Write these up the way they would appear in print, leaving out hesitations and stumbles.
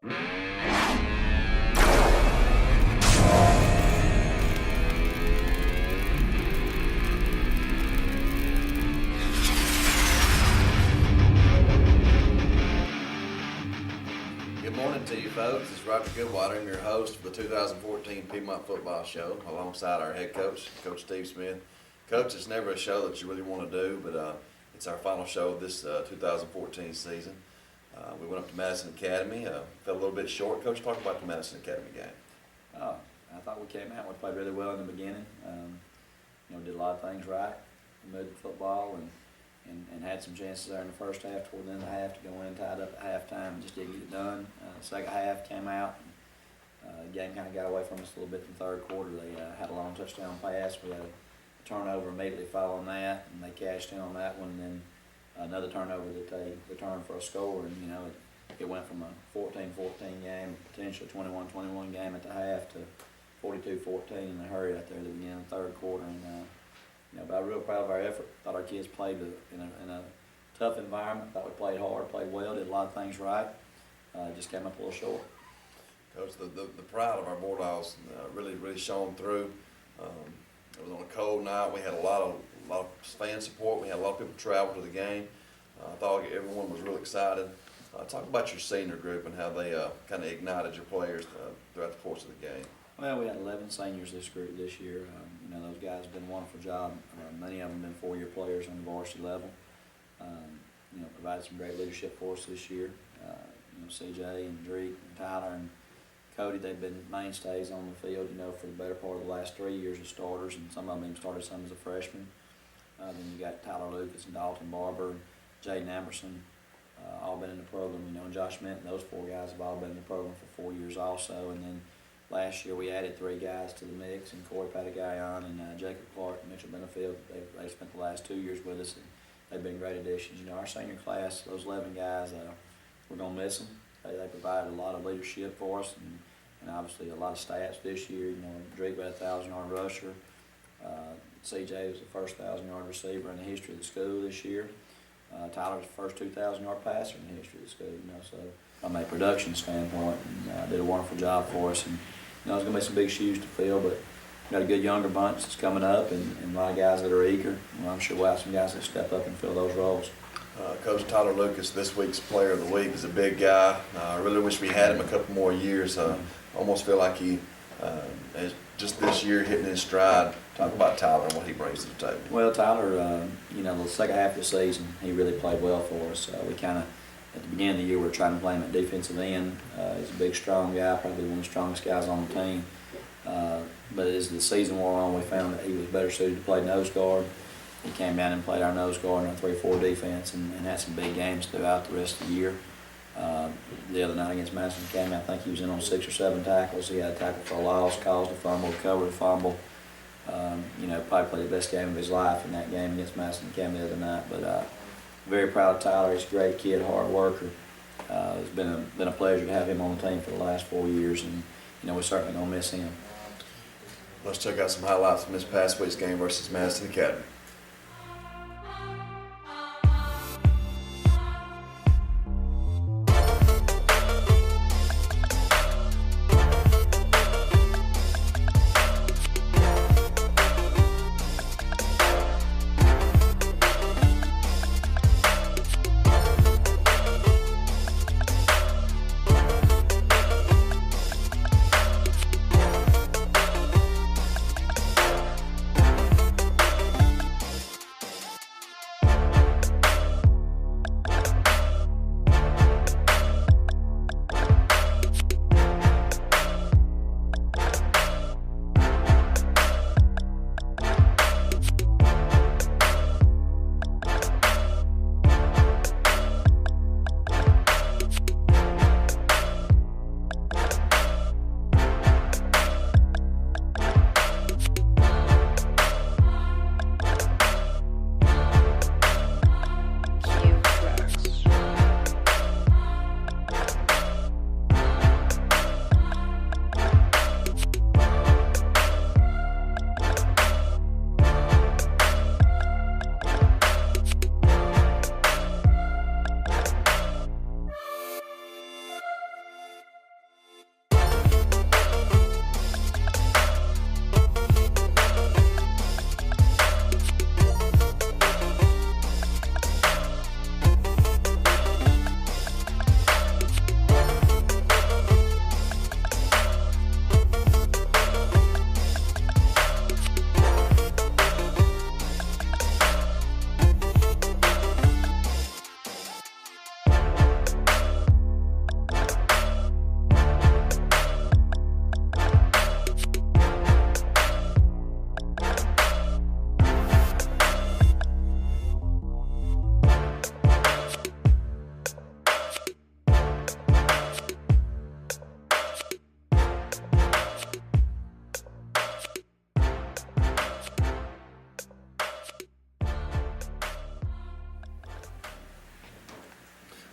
Good morning to you folks. It's Roger Goodwater. I'm your host for the 2014 Piedmont Football Show alongside our head coach, Coach Steve Smith. Coach, it's never a show that you really want to do, but it's our final show of this 2014 season. We went up to Madison Academy, fell a little bit short. Coach, talk about the Madison Academy game. I thought we came out and we played really well in the beginning. Did a lot of things right, moved the football and had some chances there in the first half toward the end of the half to go in tied up at halftime and just didn't get it done. Second half came out, and the game kind of got away from us a little bit in the third quarter. They had a long touchdown pass. We had a turnover immediately following that, and they cashed in on that one. And then another turnover that they returned for a score, and it went from a 14-14 game, potentially 21-21 game at the half to 42-14 in a hurry out there at the beginning of the third quarter. And but I'm real proud of our effort. Thought our kids played in a tough environment. Thought we played hard, played well, did a lot of things right. Just came up a little short. Coach, the pride of our Bulldogs really shone through. It was on a cold night. We had a lot of fan support. We had a lot of people travel to the game. I thought everyone was real excited. Talk about your senior group and how they kind of ignited your players throughout the course of the game. Well, we had 11 seniors this group this year. Those guys have done a wonderful job. Many of them have been four-year players on the varsity level. Provided some great leadership for us this year. CJ and Drake and Tyler and Cody, they've been mainstays on the field, for the better part of the last 3 years as starters, and some of them even started some as a freshman. Then you got Tyler Lucas and Dalton Barber and Jaden Amberson, all been in the program. And Josh Minton, those four guys have all been in the program for 4 years also. And then last year we added three guys to the mix, and Corey Patagayan and Jacob Clark and Mitchell Benefield. They spent the last 2 years with us, and they've been great additions. Our senior class, those 11 guys, we're going to miss them. They provided a lot of leadership for us, and obviously a lot of stats this year. Drake had a 1,000-yard rusher. CJ was the first 1,000-yard receiver in the history of the school this year. Tyler's the first 2,000-yard passer in the history of the school. So from a production standpoint, and did a wonderful job for us. And there's going to be some big shoes to fill, but we've got a good younger bunch that's coming up, and a lot of guys that are eager. I'm sure we'll have some guys that step up and fill those roles. Coach Tyler Lucas, this week's Player of the Week, is a big guy. I really wish we had him a couple more years. Almost feel like he is just this year hitting his stride. Talk about Tyler and what he brings to the table. Well, Tyler, the second half of the season, he really played well for us. We kind of, at the beginning of the year, we were trying to play him at defensive end. He's a big, strong guy, probably one of the strongest guys on the team. But as the season wore on, we found that he was better suited to play nose guard. He came down and played our nose guard in our 3-4 defense and had some big games throughout the rest of the year. The other night against Madison Academy, I think he was in on 6 or 7 tackles. He had a tackle for a loss, caused a fumble, recovered a fumble. Probably played the best game of his life in that game against Madison Academy the other night. But very proud of Tyler. He's a great kid, hard worker. It's been a pleasure to have him on the team for the last 4 years, and we're certainly going to miss him. Let's check out some highlights from this past week's game versus Madison Academy.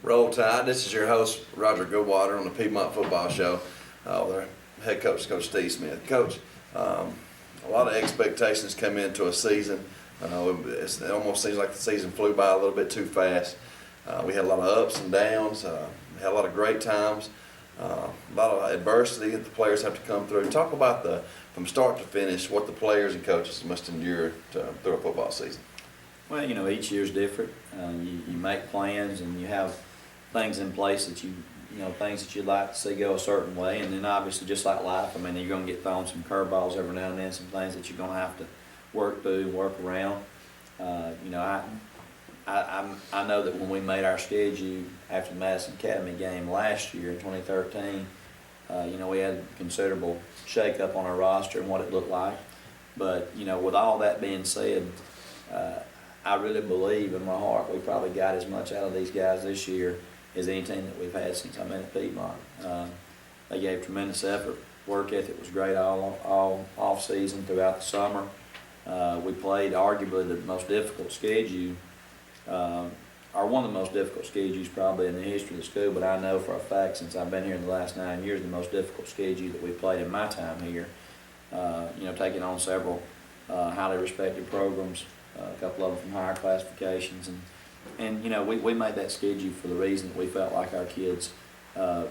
Roll Tide. This is your host, Roger Goodwater, on the Piedmont Football Show. With our head coach, Coach Steve Smith. Coach, a lot of expectations come into a season. It almost seems like the season flew by a little bit too fast. We had a lot of ups and downs. We had a lot of great times. A lot of adversity that the players have to come through. Talk about from start to finish, what the players and coaches must endure through a football season. Well, each year's different. You make plans and you have things in place that things that you'd like to see go a certain way, and then obviously just like life, you're going to get thrown some curveballs every now and then, some things that you're going to have to work through and work around. I know that when we made our schedule after the Madison Academy game last year in 2013, we had considerable shake-up on our roster and what it looked like. But, with all that being said, I really believe in my heart we probably got as much out of these guys this year as any team that we've had since I've been at Piedmont. They gave tremendous effort. Work ethic was great all off season throughout the summer. We played arguably the most difficult schedule, or one of the most difficult schedules probably in the history of the school, but I know for a fact since I've been here in the last 9 years, the most difficult schedule that we've played in my time here. Taking on several highly respected programs, a couple of them from higher classifications, and we made that schedule for the reason that we felt like our kids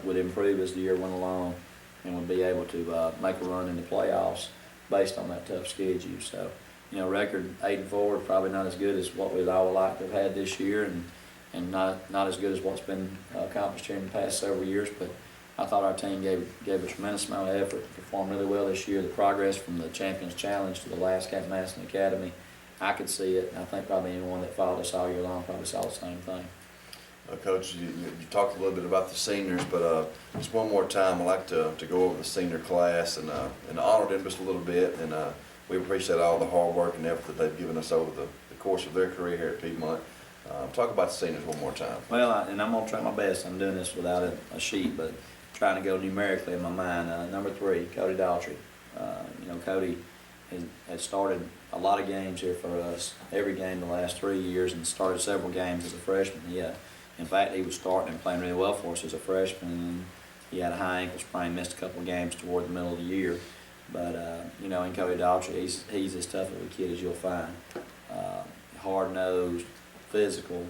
would improve as the year went along and would be able to make a run in the playoffs based on that tough schedule. So, record 8-4, probably not as good as what we'd all like to have had this year, and not as good as what's been accomplished here in the past several years. But I thought our team gave a tremendous amount of effort, performed really well this year. The progress from the Champions Challenge to the last game at Madison Academy, I could see it, and I think probably anyone that followed us all year long probably saw the same thing. Coach, you talked a little bit about the seniors, but just one more time, I'd like to go over the senior class and honor them just a little bit. And we appreciate all the hard work and effort that they've given us over the course of their career here at Piedmont. Talk about the seniors one more time. Well, and I'm going to try my best. I'm doing this without a sheet, but trying to go numerically in my mind. Number 3, Cody Daltrey. Cody has started a lot of games here for us, every game the last 3 years, and started several games as a freshman. In fact, he was starting and playing really well for us as a freshman, and he had a high ankle sprain, missed a couple of games toward the middle of the year. But, in Cody Daltrey, he's as tough of a kid as you'll find. Hard-nosed, physical,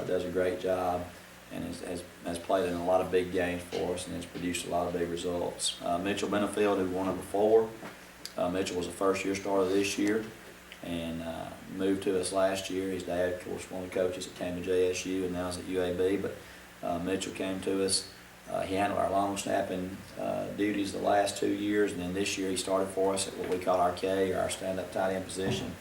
does a great job, and has played in a lot of big games for us and has produced a lot of big results. Mitchell Benefield, who won number 4. Mitchell was a first-year starter this year and moved to us last year. His dad, of course, one of the coaches that came to JSU and now is at UAB, but Mitchell came to us. He handled our long snapping duties the last 2 years, and then this year he started for us at what we call our K, or our stand-up tight end position.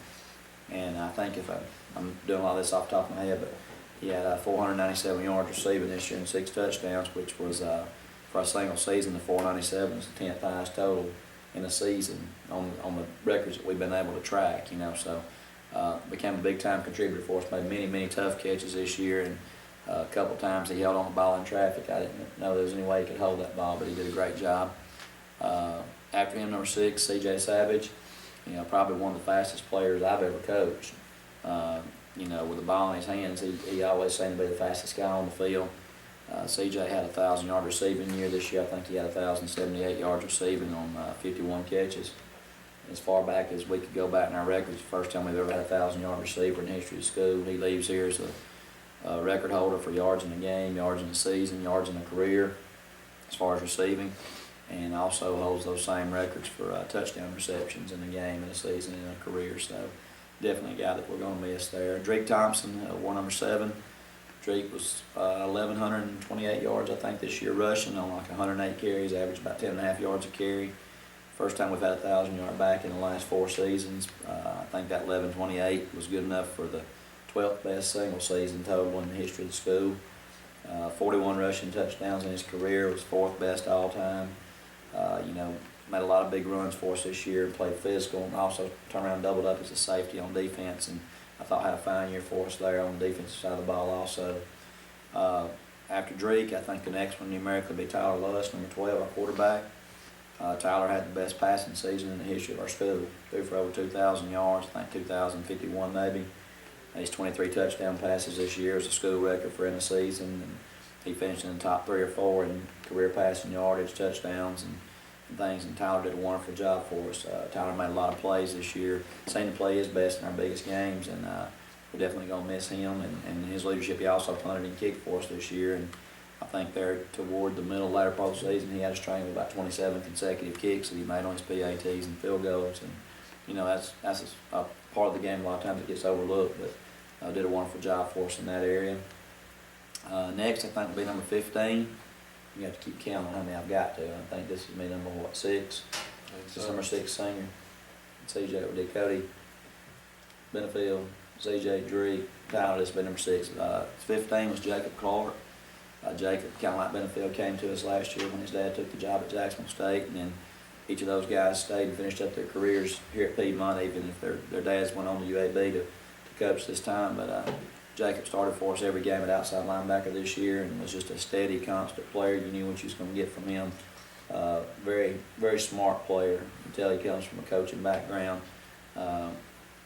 And I think if I'm doing a lot of this off the top of my head, but he had 497 yards receiving this year and 6 touchdowns, which was, for a single season, the 497 is the 10th highest total in a season on the records that we've been able to track, so became a big-time contributor for us, made many tough catches this year, and a couple times he held on the ball in traffic. I didn't know there was any way he could hold that ball, but he did a great job. After him, number 6, C.J. Savage, probably one of the fastest players I've ever coached. With the ball in his hands, he always seemed to be the fastest guy on the field. C.J. had a 1,000-yard receiving year this year. I think he had 1,078 yards receiving on 51 catches. As far back as we could go back in our records, the first time we've ever had a 1,000-yard receiver in the history of the school. He leaves here as a record holder for yards in a game, yards in a season, yards in a career as far as receiving, and also holds those same records for touchdown receptions in a game, in a season, in a career. So definitely a guy that we're going to miss there. Drake Thompson, wore number 7. Drake was 1,128 yards, I think, this year rushing on like 108 carries, averaged about 10.5 yards a carry. First time we've had a 1,000-yard back in the last 4 seasons. I think that 1,128 was good enough for the 12th best single season total in the history of the school. 41 rushing touchdowns in his career, was 4th best all time. Made a lot of big runs for us this year, played physical, and also turned around and doubled up as a safety on defense, and I thought had a fine year for us there on the defensive side of the ball also. After Drake, I think the next one numerically would be Tyler Luss, number 12, our quarterback. Tyler had the best passing season in the history of our school. Threw for over 2,000 yards, I think 2,051 maybe. He's 23 touchdown passes this year as a school record for in a season. And he finished in the top 3 or 4 in career passing yardage, touchdowns, and things, and Tyler did a wonderful job for us. Tyler made a lot of plays this year, seemed to play his best in our biggest games, and we're definitely going to miss him and his leadership. He also punted and kicked for us this year, and I think there toward the latter part of the season, he had a string of about 27 consecutive kicks that he made on his PATs and field goals, and that's a part of the game a lot of times it gets overlooked, but did a wonderful job for us in that area. Next, I think will be number 15. You have to keep counting how many I've got to. I think this is me number, 6? This is number 6 senior. CJ did Cody Benefield, CJ Dree, Tyler. This will be number 6. 15 was Jacob Clark. Jacob, kind of like Benefield, came to us last year when his dad took the job at Jacksonville State, and then each of those guys stayed and finished up their careers here at Piedmont, even if their dads went on to UAB to coach this time. But Jacob started for us every game at outside linebacker this year and was just a steady, constant player. You knew what you was going to get from him. Very, very smart player. You can tell he comes from a coaching background.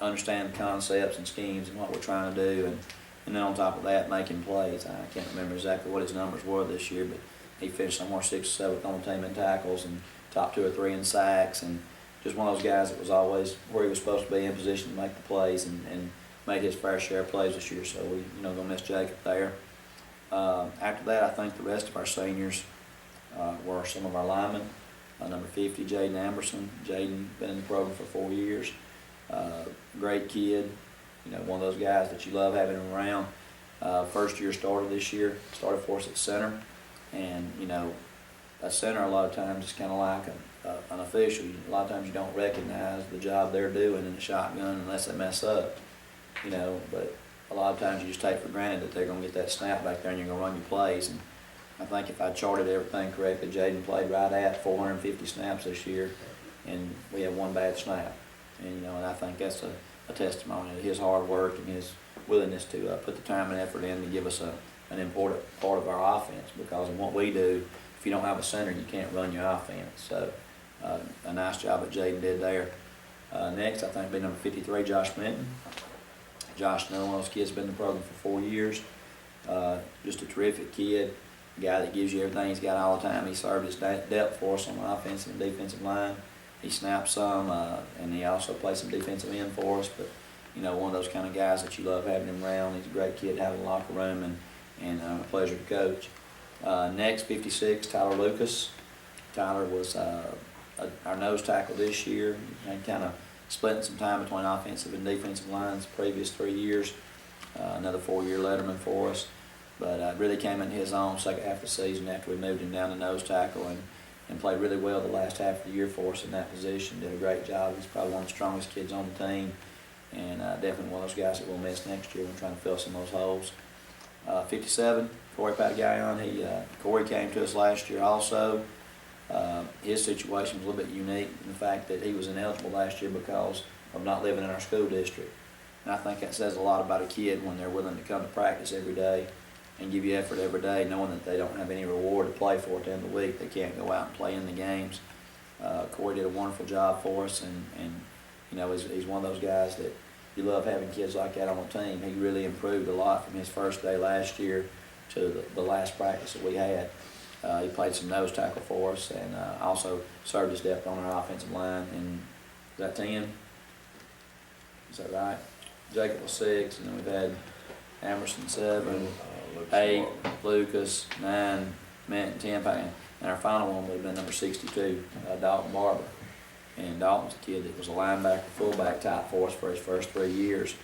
Understand the concepts and schemes and what we're trying to do, and then on top of that, making plays. I can't remember exactly what his numbers were this year, but he finished somewhere 6th or 7th on the team in tackles and top 2 or 3 in sacks, and just one of those guys that was always where he was supposed to be, in position to make the plays, and made his fair share of plays this year. So we, gonna miss Jacob there. After that, I think the rest of our seniors were some of our linemen. Number 50, Jaden Amberson. Jaden been in the program for 4 years. Great kid. One of those guys that you love having him around. First year starter this year. Started for us at center, and a center a lot of times is kind of like an official. A lot of times you don't recognize the job they're doing in the shotgun unless they mess up. But a lot of times you just take for granted that they're going to get that snap back there and you're going to run your plays. And I think if I charted everything correctly, Jaden played right at 450 snaps this year, and we had 1 bad snap. And I think that's a testimony to his hard work and his willingness to put the time and effort in to give us an important part of our offense. Because in what we do, if you don't have a center, you can't run your offense. So a nice job that Jaden did there. Next, I think will be number 53, Josh Minton. Josh, another one of those kids, been in the program for 4 years. Just a terrific kid, a guy that gives you everything he's got all the time. He served his depth for us on the offensive and defensive line. He snapped some, and he also played some defensive end for us. But one of those kind of guys that you love having him around. He's a great kid to have in the locker room, and a pleasure to coach. Next, 56, Tyler Lucas. Tyler was our nose tackle this year, and kind of splitting some time between offensive and defensive lines the previous 3 years. Another 4-year letterman for us, but really came into his own second half of the season after we moved him down to nose tackle, and played really well the last half of the year for us in that position. Did a great job. He's probably one of the strongest kids on the team, and definitely one of those guys that we'll miss next year when trying to fill some of those holes. 57, Corey Patagayon. Corey came to us last year also. His situation was a little bit unique in the fact that he was ineligible last year because of not living in our school district. And I think that says a lot about a kid when they're willing to come to practice every day and give you effort every day, knowing that they don't have any reward to play for at the end of the week. They can't go out and play in the games. Corey did a wonderful job for us, and he's one of those guys that you love having kids like that on the team. He really improved a lot from his first day last year to the last practice that we had. He played some nose tackle for us, and also served his depth on our offensive line. And is that 10? Is that right? Jacob was 6, and then we've had Emerson 7, 8, Lucas 9, Minton 10, and our final one would have been number 62, Dalton Barber. And Dalton's a kid that was a linebacker, fullback type for us for his first 3 years.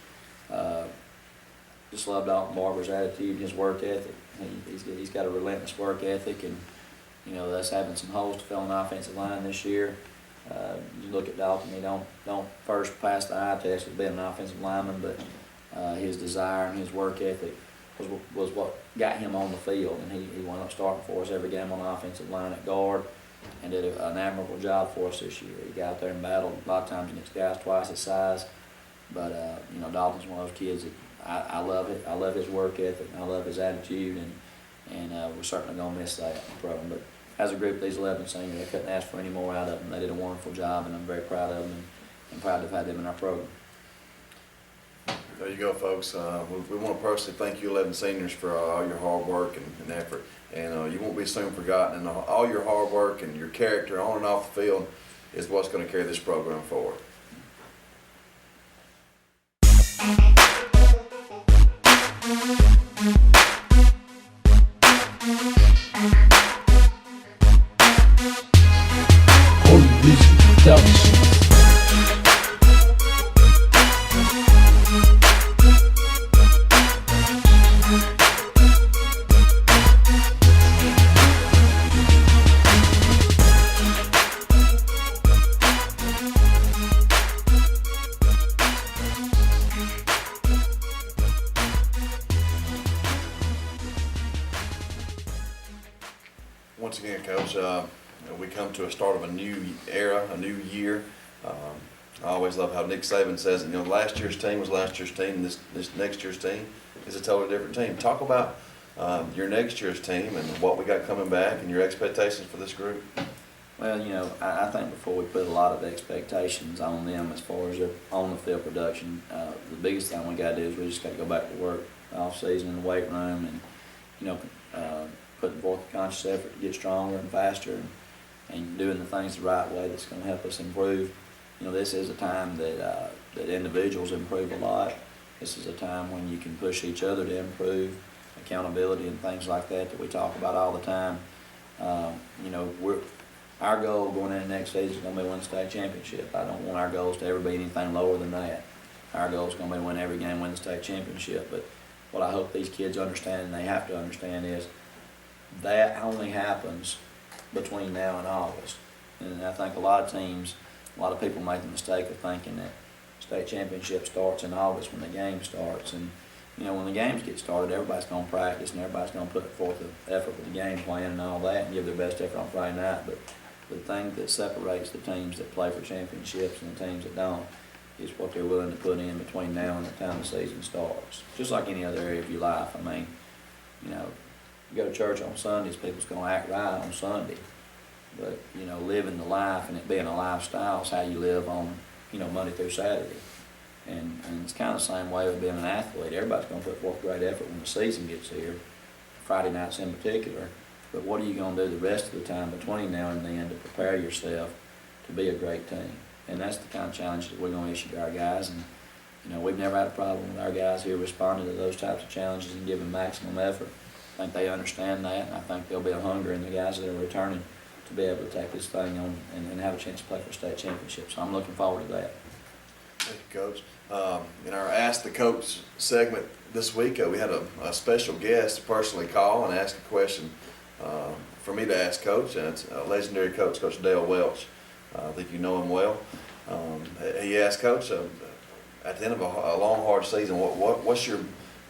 Just love Dalton Barber's attitude and his work ethic. He's got a relentless work ethic, and us having some holes to fill on the offensive line this year. You look at Dalton, he don't first pass the eye test of being an offensive lineman, but his desire and his work ethic was what got him on the field, and he wound up starting for us every game on the offensive line at guard, and did an admirable job for us this year. He got out there and battled a lot of times against guys twice his size, but Dalton's one of those kids that I love it. I love his work ethic, and I love his attitude, and we're certainly going to miss that in the program. But as a group, these 11 seniors, I couldn't ask for any more out of them. They did a wonderful job, and I'm very proud of them, and proud to have had them in our program. There you go, folks. We want to personally thank you 11 seniors for all your hard work and effort. And you won't be soon forgotten. And all your hard work and your character on and off the field is what's going to carry this program forward. Once again, Coach, we come to a start of a new era, a new year. I always love how Nick Saban says it. Last year's team was last year's team, and this next year's team is a totally different team. Talk about your next year's team and what we got coming back and your expectations for this group. Well, I think before we put a lot of expectations on them as far as their on-the-field production, the biggest thing we got to do is we just got to go back to work off-season in the weight room and, putting forth a conscious effort to get stronger and faster and doing the things the right way that's going to help us improve. This is a time that individuals improve a lot. This is a time when you can push each other to improve, accountability and things like that we talk about all the time. Our goal going into next season is going to be win the state championship. I don't want our goals to ever be anything lower than that. Our goal is going to be win every game, win the state championship. But what I hope these kids understand, and they have to understand, is that only happens between now and August. And I think a lot of teams, a lot of people make the mistake of thinking that state championship starts in August when the game starts. And when the games get started, everybody's going to practice and everybody's going to put forth the effort with the game plan and all that and give their best effort on Friday night. But the thing that separates the teams that play for championships and the teams that don't is what they're willing to put in between now and the time the season starts. Just like any other area of your life. I mean, you go to church on Sundays, people's going to act right on Sunday. But, living the life and it being a lifestyle is how you live on, Monday through Saturday. And it's kind of the same way with being an athlete. Everybody's going to put forth great effort when the season gets here, Friday nights in particular. But what are you going to do the rest of the time between now and then to prepare yourself to be a great team? And that's the kind of challenge that we're going to issue to our guys. And, we've never had a problem with our guys here responding to those types of challenges and giving maximum effort. I think they understand that, and I think there'll be a hunger in the guys that are returning to be able to take this thing on and have a chance to play for a state championship. So I'm looking forward to that. Thank you, Coach. In our Ask the Coach segment this week, we had a special guest personally call and ask a question for me to ask Coach, and it's legendary coach, Coach Dale Welch. I think you know him well. He asked Coach, at the end of a long, hard season, what's your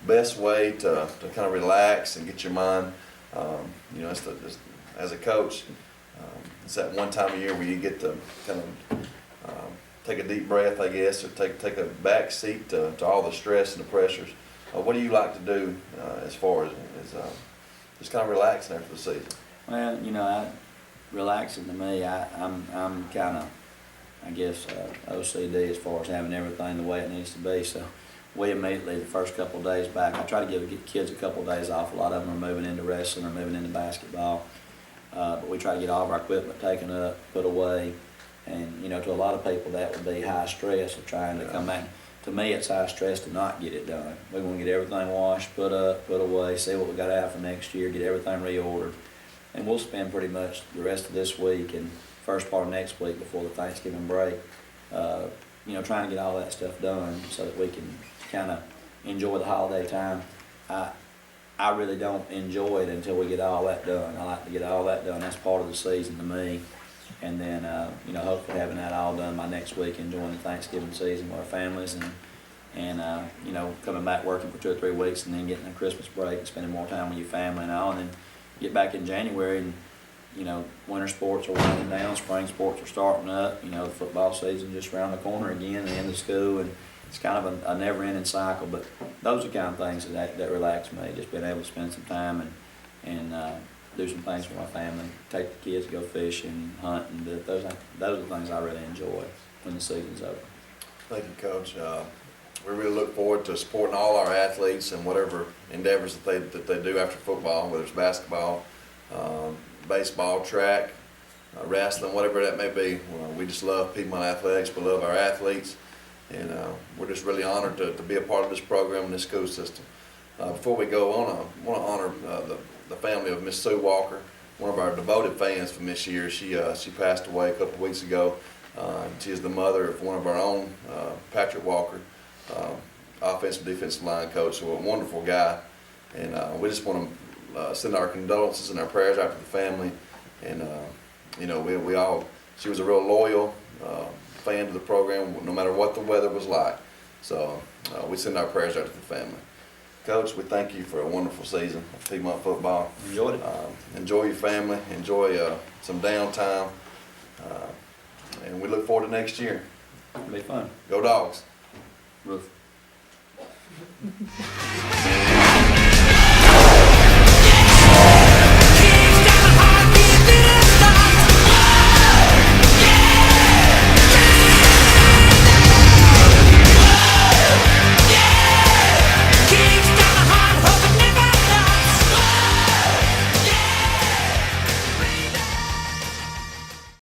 best way to kind of relax and get your mind, as a coach, it's that one time of year where you get to kind of take a deep breath, I guess, or take a back seat to all the stress and the pressures. What do you like to do as far as just kind of relaxing after the season? Well, relaxing to me, I'm kind of, I guess, OCD as far as having everything the way it needs to be. So we immediately, the first couple of days back, I try to give kids a couple of days off. A lot of them are moving into wrestling or moving into basketball. But we try to get all of our equipment taken up, put away. And, to a lot of people that would be high stress of trying to come back. To me, it's high stress to not get it done. We want to get everything washed, put up, put away, see what we got out for next year, get everything reordered. And we'll spend pretty much the rest of this week and first part of next week before the Thanksgiving break, trying to get all that stuff done so that we can kind of enjoy the holiday time. I really don't enjoy it until we get all that done. I like to get all that done. That's part of the season to me. And then, hopefully having that all done by next week, enjoying the Thanksgiving season with our families and coming back working for 2 or 3 weeks and then getting a Christmas break and spending more time with your family and all. And then get back in January and, winter sports are winding down, spring sports are starting up. The football season just around the corner again, the end of school. And it's kind of a never-ending cycle. But those are kind of things that relax me, just being able to spend some time and do some things for my family, take the kids to go fishing, hunt, and those are the things I really enjoy when the season's over. Thank you, Coach. we really look forward to supporting all our athletes and whatever endeavors that they do after football, whether it's basketball, baseball, track, wrestling, whatever that may be. We just love Piedmont Athletics. We love our athletes, and we're just really honored to be a part of this program and this school system. Before we go on, I want to honor the family of Miss Sue Walker, one of our devoted fans from this year. She passed away a couple of weeks ago. She is the mother of one of our own, Patrick Walker, offensive defensive line coach, so a wonderful guy. And we just want to send our condolences and our prayers out to the family. And you know, she was a real loyal fan to the program, no matter what the weather was like. So we send our prayers out to the family. Coach, we thank you for a wonderful season of Piedmont football. Enjoyed it. Enjoy your family. Enjoy some downtime. And we look forward to next year. It'll be fun. Go Dogs. Roof.